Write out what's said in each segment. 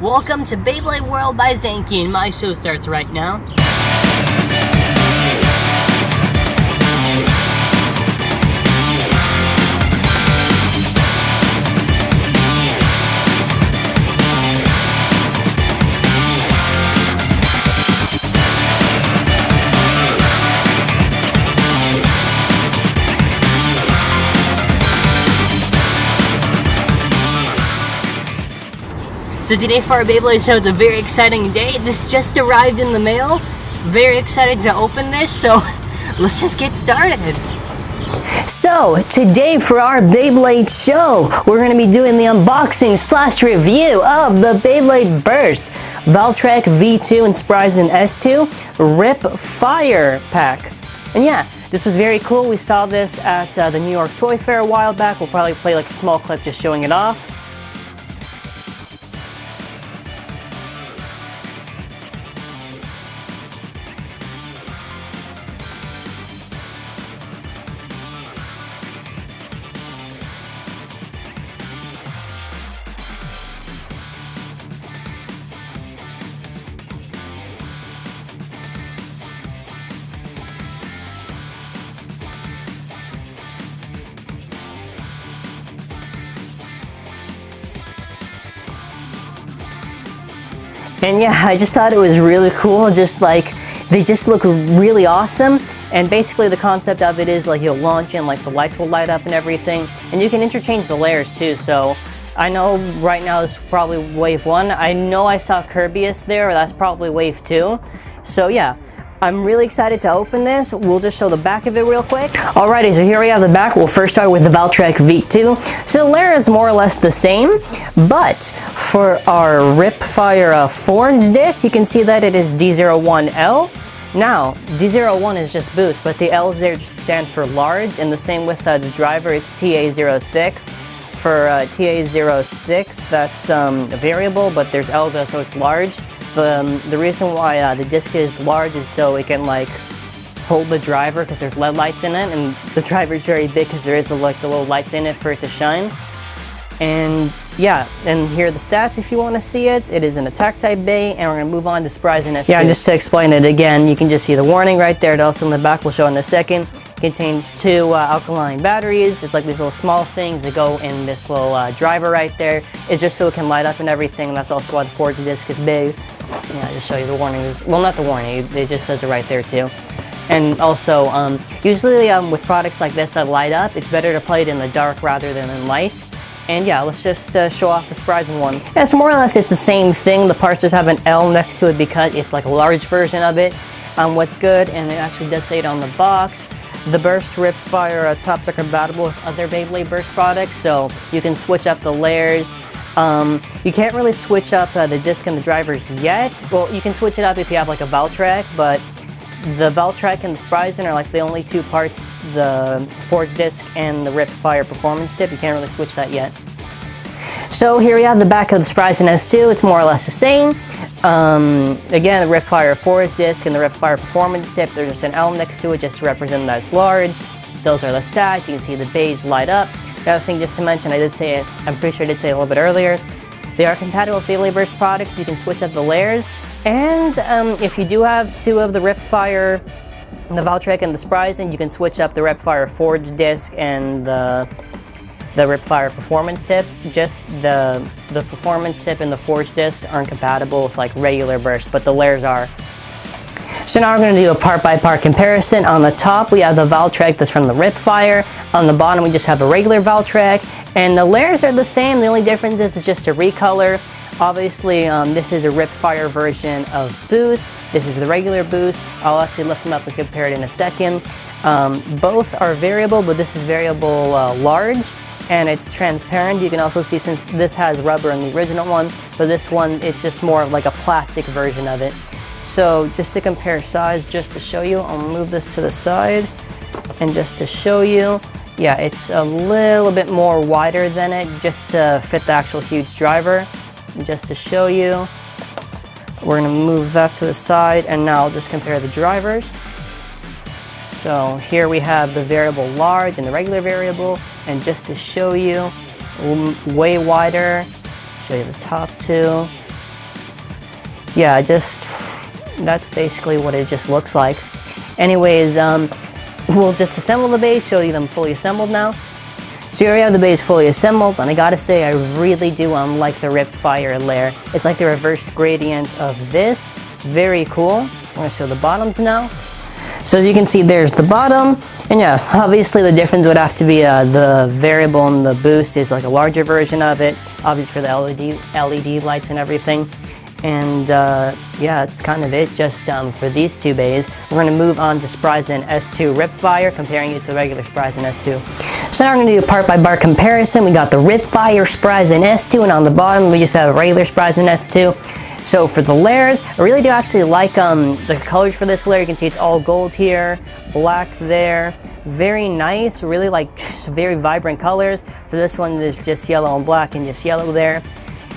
Welcome to Beyblade World by Zankye, and my show starts right now. So today for our Beyblade show, it's a very exciting day. This just arrived in the mail. Very excited to open this, so let's just get started. So today for our Beyblade show, we're going to be doing the unboxing / review of the Beyblade Burst Valtrak V2 and Spryzen S2 Rip Fire pack. And yeah, this was very cool. We saw this at the New York Toy Fair a while back. We'll probably play like a small clip just showing it off. And yeah, I just thought it was really cool, just like, they just look really awesome. And basically the concept of it is like you'll launch and like the lights will light up and everything. And you can interchange the layers too, so I know right now this is probably wave 1. I know I saw Kirbyus there, that's probably wave 2. So yeah, I'm really excited to open this. We'll just show the back of it real quick. Alrighty, so here we have the back. We'll first start with the Valtrak V2. So the layer is more or less the same, but for our Rip Fire forged disc, you can see that it is D01L. Now, D01 is just boost, but the L's there just stand for large, and the same with the driver, it's TA06. For TA06, that's variable, but there's L there, so it's large. The reason why the disc is large is so it can like hold the driver because there's LED lights in it, and the driver is very big because there is the little lights in it for it to shine. And yeah, and here are the stats if you want to see it. It is an attack type bay, and we're going to move on to Spryzen S2. Yeah, and just to explain it again, you can just see the warning right there. It also in the back, we'll show in a second. Contains 2 alkaline batteries. It's like these little small things that go in this little driver right there. It's just so it can light up and everything, and that's also why the forged disc is big. Yeah, just show you the warning. Well, not the warning, it just says it right there too. And also, usually with products like this that light up, it's better to play it in the dark rather than in light. And yeah, let's just show off the Spryzen one. Yeah, so more or less it's the same thing. The parts just have an L next to it because it's like a large version of it. What's good, and it actually does say it on the box, the Burst Rip Fire tops are compatible with other Beyblade Burst products, so you can switch up the layers. You can't really switch up the disc and the drivers yet. Well, you can switch it up if you have like a Valtrak, but the Valtrak and the Spryzen are like the only 2 parts, the forged disc and the Rip Fire performance tip. You can't really switch that yet. So here we have the back of the Spryzen S2. It's more or less the same. Again, the Rip Fire forged disc and the Rip Fire performance tip, there's just an L next to it just to represent that it's large. Those are the stats. You can see the Beys light up. The other thing just to mention, I did say it, I'm pretty sure I did say it a little bit earlier, they are compatible with Beyblade Burst products. You can switch up the layers. And if you do have 2 of the Rip Fire, the Valtrak and the Spryzen, you can switch up the Rip Fire forged disc and the Rip Fire performance tip. Just the performance tip and the forged disc aren't compatible with like regular burst, but the layers are. So now we're going to do a part-by-part comparison. On the top we have the Valtrak that's from the Rip Fire. On the bottom we just have a regular Valtrak, and the layers are the same. The only difference is it's just a recolor. Obviously, this is a Rip Fire version of Boost. This is the regular Boost. I'll actually lift them up and compare it in a second. Both are variable, but this is variable large, and it's transparent. You can also see, since this has rubber in the original one, but this one, it's just more of like a plastic version of it. So just to compare size, just to show you, I'll move this to the side, and just to show you, yeah, it's a little bit more wider than it, just to fit the actual huge driver. And just to show you, we're going to move that to the side, and now I'll just compare the drivers. So here we have the variable large and the regular variable, and just to show you, way wider, show you the top 2, yeah, that's basically what it just looks like. Anyways, we'll just assemble the Beys, show you them fully assembled now. So here we have the Beys fully assembled, and I gotta say, I really do like the Ripfire layer. It's like the reverse gradient of this. Very cool. I'm gonna show the bottoms now. So as you can see, there's the bottom, and yeah, obviously the difference would have to be the variable and the boost is like a larger version of it, obviously for the LED lights and everything. And yeah, that's kind of it just for these two Beys. We're going to move on to Spryzen S2 Ripfire, comparing it to regular Spryzen S2. So now we're going to do a part-by-part comparison. We got the Ripfire Spryzen S2, and on the bottom we just have a regular Spryzen S2. So for the layers, I really do actually like the colors for this layer. You can see it's all gold here, black there. Very nice, really like very vibrant colors. For this one, there's just yellow and black and just yellow there.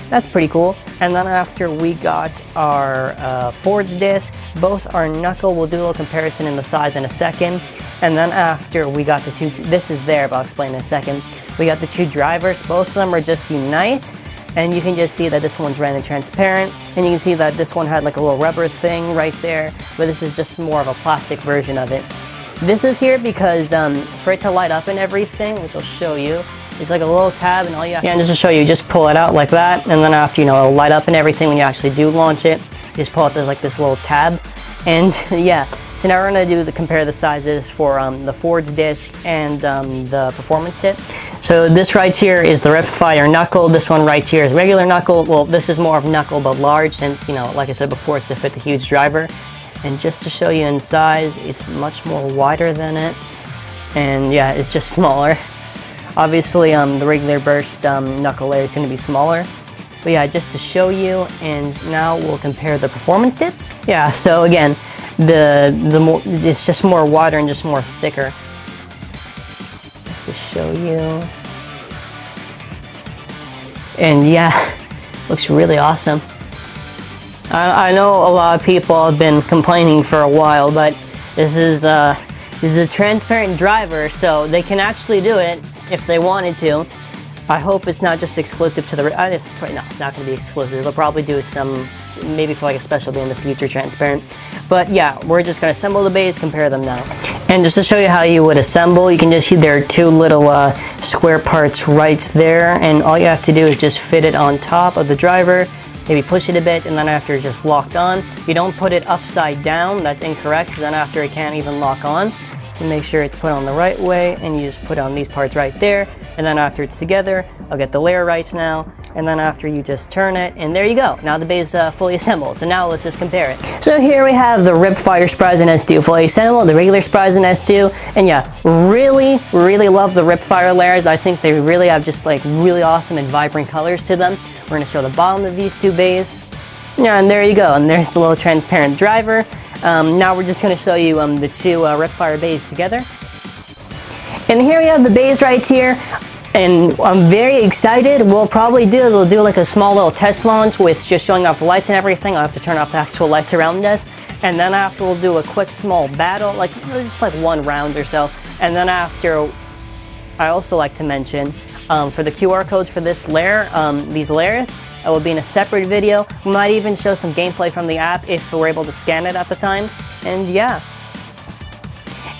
That's pretty cool. And then after we got our forged disc, both our knuckle, we'll do a little comparison in the size in a second. And then after we got the two, this is there, but I'll explain in a second. We got the two drivers, both of them are just Unite. And you can just see that this one's ran and transparent. And you can see that this one had like a little rubber thing right there, but this is just more of a plastic version of it. This is here because for it to light up and everything, which I'll show you, it's like a little tab, and all you have and just to show you, just pull it out like that, and then after, you know, it'll light up and everything when you actually do launch it. You just pull out this, like this little tab, and yeah. So now we're gonna compare the sizes for the forged disc and the performance disc. So this right here is the Ripfire knuckle. This one right here is regular knuckle. Well, this is more of knuckle but large, since, you know, like I said before, it's to fit the huge driver. And just to show you in size, it's much more wider than it, and yeah, it's just smaller. Obviously, the regular burst knuckle layer is going to be smaller. But yeah, just to show you, and now we'll compare the performance dips. Yeah, so again, it's just more wider and just more thicker. Just to show you. And yeah, looks really awesome. I know a lot of people have been complaining for a while, but this is a transparent driver, so they can actually do it if they wanted to. I hope it's not just exclusive to the, it's probably not, it's not going to be exclusive. They'll probably do some, maybe for like a special day in the future, transparent. But yeah, we're just going to assemble the Beys, compare them now. And just to show you how you would assemble, you can just see there are two little square parts right there, and all you have to do is just fit it on top of the driver, maybe push it a bit, and then after it's just locked on. You don't put it upside down, that's incorrect, because then after it can't even lock on. You make sure it's put on the right way, and you just put on these parts right there, and then after it's together, I'll get the layer rights now, and then after you just turn it, and there you go. Now the Beys fully assembled. So now let's just compare it. So here we have the Ripfire Spryzen S2 fully assembled, the regular Spryzen S2, and yeah, really love the Ripfire layers. I think they really have just like really awesome and vibrant colors to them. We're going to show the bottom of these two Beys. Yeah, and there you go, and there's the little transparent driver. Now we're just going to show you the two Ripfire Beys together. And here we have the Beys right here, and I'm very excited. We'll probably we'll do like a small little test launch with just showing off the lights and everything. I'll have to turn off the actual lights around us, and then after we'll do a quick small battle, like just like one round or so. And then after, I also like to mention for the QR codes for this layer, these layers, it will be in a separate video. We might even show some gameplay from the app if we're able to scan it at the time. And yeah.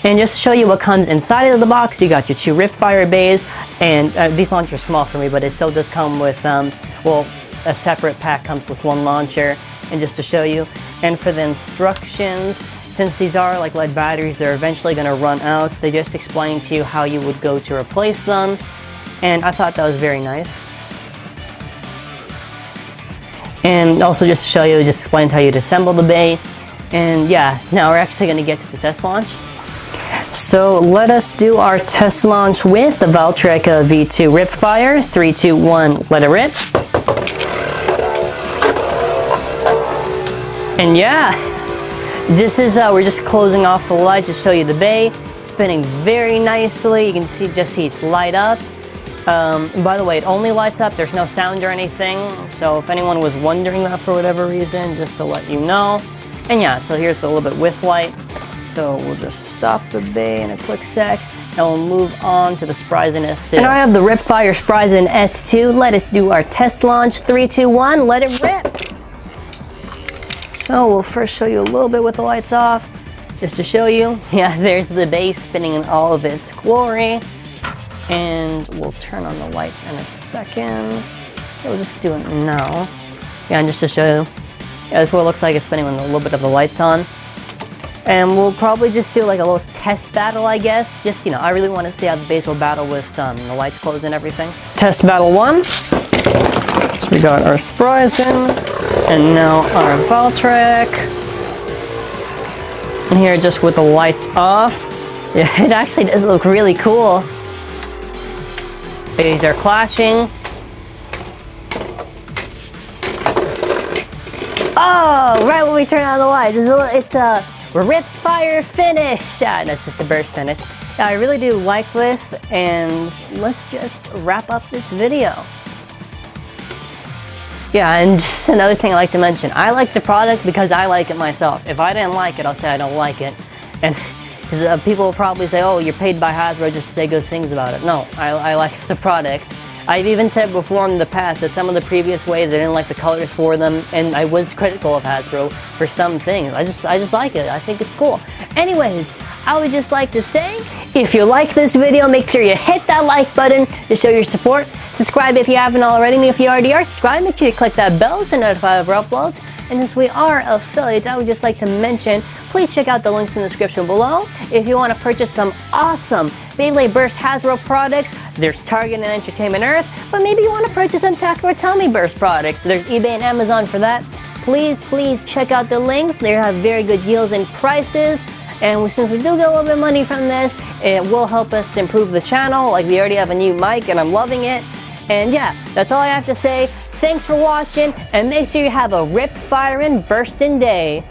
And just to show you what comes inside of the box, you got your two Ripfire Beys, and these launchers are small for me, but it still does come with, well, a separate pack comes with one launcher. And just to show you, and for the instructions, since these are like lead batteries, they're eventually going to run out. They just explain to you how you would go to replace them, and I thought that was very nice. And also just to show you, it just explains how you'd assemble the Bey. And yeah, now we're actually going to get to the test launch. So let us do our test launch with the Valtrek V2 Ripfire. 3, 2, 1, let it rip. And yeah, this is, we're just closing off the lights to show you the Bey. Spinning very nicely. You can see, just see it's light up. By the way, it only lights up, there's no sound or anything, so if anyone was wondering that for whatever reason, just to let you know. And yeah, so here's the little bit with light. So we'll just stop the Bey in a quick sec, and we'll move on to the Spryzen S2. And I have the Ripfire Spryzen S2. Let us do our test launch. 3, 2, 1, let it rip! So we'll first show you a little bit with the lights off, just to show you. Yeah, there's the base spinning in all of its glory. And we'll turn on the lights in a second. We'll just do it now. Yeah, and just to show you. Yeah, this is what it looks like it's spinning with a little bit of the lights on. And we'll probably just do like a little test battle, I guess. Just, you know, I really want to see how the base will battle with the lights closed and everything. Test battle 1. So we got our Spryzen, and now our Valtryek. And here just with the lights off. Yeah, it actually does look really cool. These are clashing. Oh, right when we turn on the lights, it's a rip fire finish. That's just a burst finish. Yeah, I really do like this, and let's just wrap up this video. Yeah, and just another thing I like to mention, I like the product because I like it myself. If I didn't like it, I'll say I don't like it. And because people will probably say, oh, you're paid by Hasbro just to say good things about it. No, I like the product. I've even said before in the past that some of the previous waves I didn't like the colors for them, and I was critical of Hasbro for some things. I just like it. I think it's cool. Anyways, I would just like to say, if you like this video, make sure you hit that like button to show your support. Subscribe if you haven't already, and if you already are subscribed, make sure you click that bell to notify of our uploads. And since we are affiliates, I would just like to mention, please check out the links in the description below. If you want to purchase some awesome Beyblade Burst Hasbro products, there's Target and Entertainment Earth, but maybe you want to purchase some TAKARA TOMY Burst products. There's eBay and Amazon for that. Please check out the links. They have very good deals and prices. And since we do get a little bit of money from this, it will help us improve the channel. Like, we already have a new mic and I'm loving it. And yeah, that's all I have to say. Thanks for watching, and make sure you have a rip firing bursting day.